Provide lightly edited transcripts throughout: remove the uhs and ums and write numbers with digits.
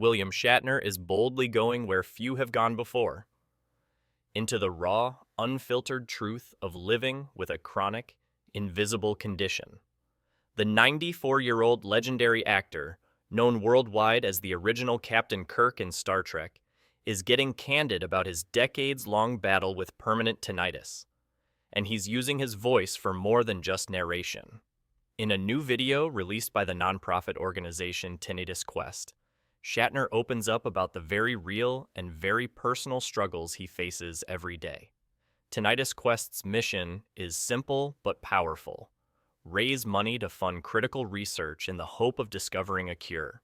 William Shatner is boldly going where few have gone before, into the raw, unfiltered truth of living with a chronic, invisible condition. The 94-year-old legendary actor, known worldwide as the original Captain Kirk in Star Trek, is getting candid about his decades-long battle with permanent tinnitus. And he's using his voice for more than just narration. In a new video released by the nonprofit organization Tinnitus Quest, Shatner opens up about the very real and very personal struggles he faces every day. Tinnitus Quest's mission is simple but powerful: raise money to fund critical research in the hope of discovering a cure,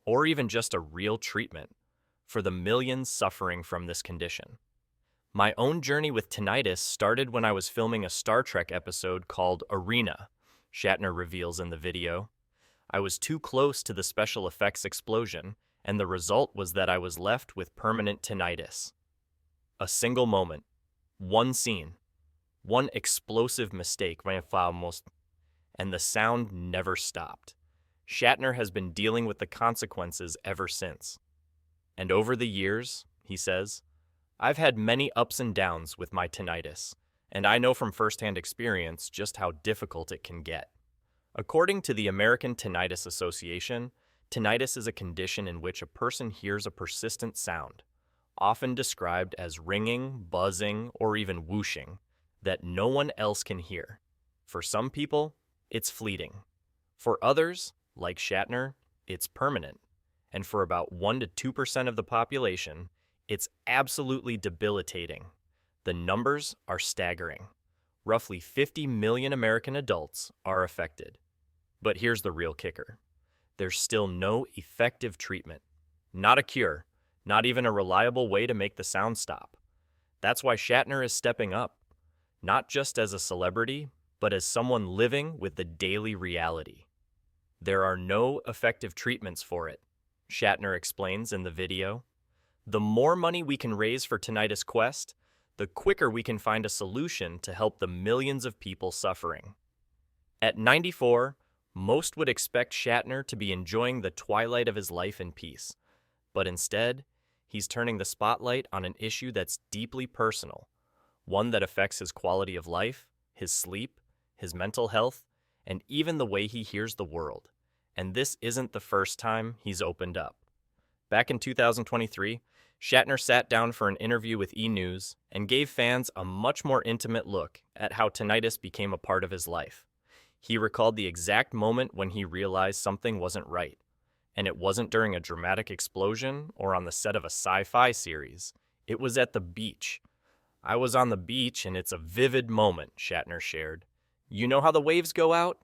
or even just a real treatment, for the millions suffering from this condition. My own journey with tinnitus started when I was filming a Star Trek episode called Arena, Shatner reveals in the video. I was too close to the special effects explosion, and the result was that I was left with permanent tinnitus. A single moment, one scene, one explosive mistake, and the sound never stopped. Shatner has been dealing with the consequences ever since. And over the years, he says, I've had many ups and downs with my tinnitus, and I know from firsthand experience just how difficult it can get. According to the American Tinnitus Association, tinnitus is a condition in which a person hears a persistent sound, often described as ringing, buzzing, or even whooshing, that no one else can hear. For some people, it's fleeting. For others, like Shatner, it's permanent. And for about 1 to 2% of the population, it's absolutely debilitating. The numbers are staggering. Roughly 50 million American adults are affected. But here's the real kicker. There's still no effective treatment. Not a cure, not even a reliable way to make the sound stop. That's why Shatner is stepping up, not just as a celebrity, but as someone living with the daily reality. There are no effective treatments for it, Shatner explains in the video. The more money we can raise for Tinnitus Quest, the quicker we can find a solution to help the millions of people suffering. At 94, most would expect Shatner to be enjoying the twilight of his life in peace, but instead, he's turning the spotlight on an issue that's deeply personal, one that affects his quality of life, his sleep, his mental health, and even the way he hears the world. And this isn't the first time he's opened up. Back in 2023, Shatner sat down for an interview with E! News and gave fans a much more intimate look at how tinnitus became a part of his life. He recalled the exact moment when he realized something wasn't right, and it wasn't during a dramatic explosion or on the set of a sci-fi series. It was at the beach. I was on the beach, and it's a vivid moment, Shatner shared. You know how the waves go out?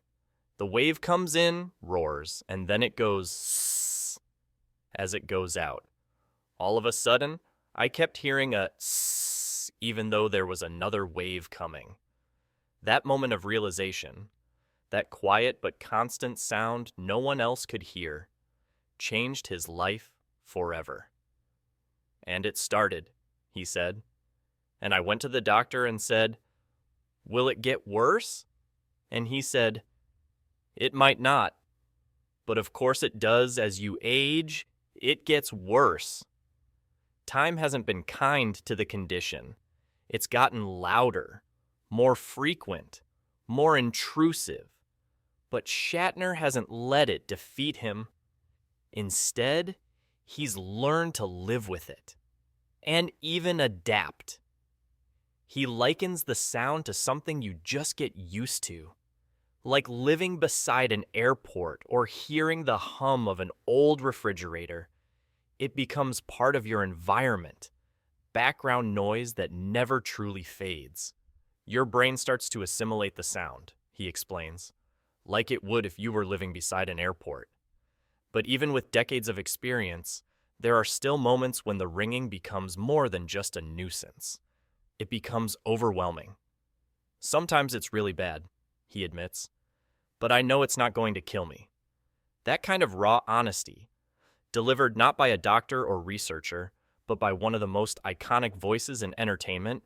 The wave comes in, roars, and then it goes sss as it goes out. All of a sudden, I kept hearing a sss even though there was another wave coming. That moment of realization, that quiet but constant sound no one else could hear, changed his life forever. And it started, he said. And I went to the doctor and said, "Will it get worse?" And he said, "It might not. But of course it does. As you age, it gets worse." Time hasn't been kind to the condition. It's gotten louder, more frequent, more intrusive. But Shatner hasn't let it defeat him. Instead, he's learned to live with it, and even adapt. He likens the sound to something you just get used to, like living beside an airport or hearing the hum of an old refrigerator. It becomes part of your environment, background noise that never truly fades. Your brain starts to assimilate the sound, he explains, like it would if you were living beside an airport. But even with decades of experience, there are still moments when the ringing becomes more than just a nuisance. It becomes overwhelming. Sometimes it's really bad, he admits, but I know it's not going to kill me. That kind of raw honesty, delivered not by a doctor or researcher, but by one of the most iconic voices in entertainment,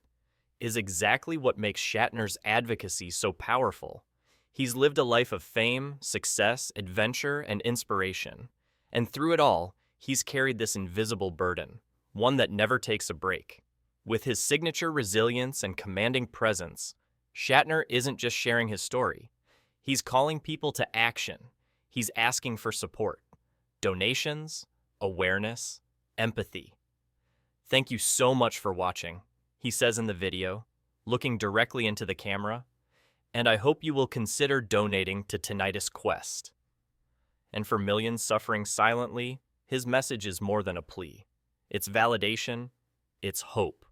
is exactly what makes Shatner's advocacy so powerful. He's lived a life of fame, success, adventure, and inspiration, and through it all, he's carried this invisible burden, one that never takes a break. With his signature resilience and commanding presence, Shatner isn't just sharing his story. He's calling people to action. He's asking for support, donations, awareness, empathy. "Thank you so much for watching," he says in the video, looking directly into the camera, "and I hope you will consider donating to Tinnitus Quest." And for millions suffering silently, his message is more than a plea. It's validation, it's hope.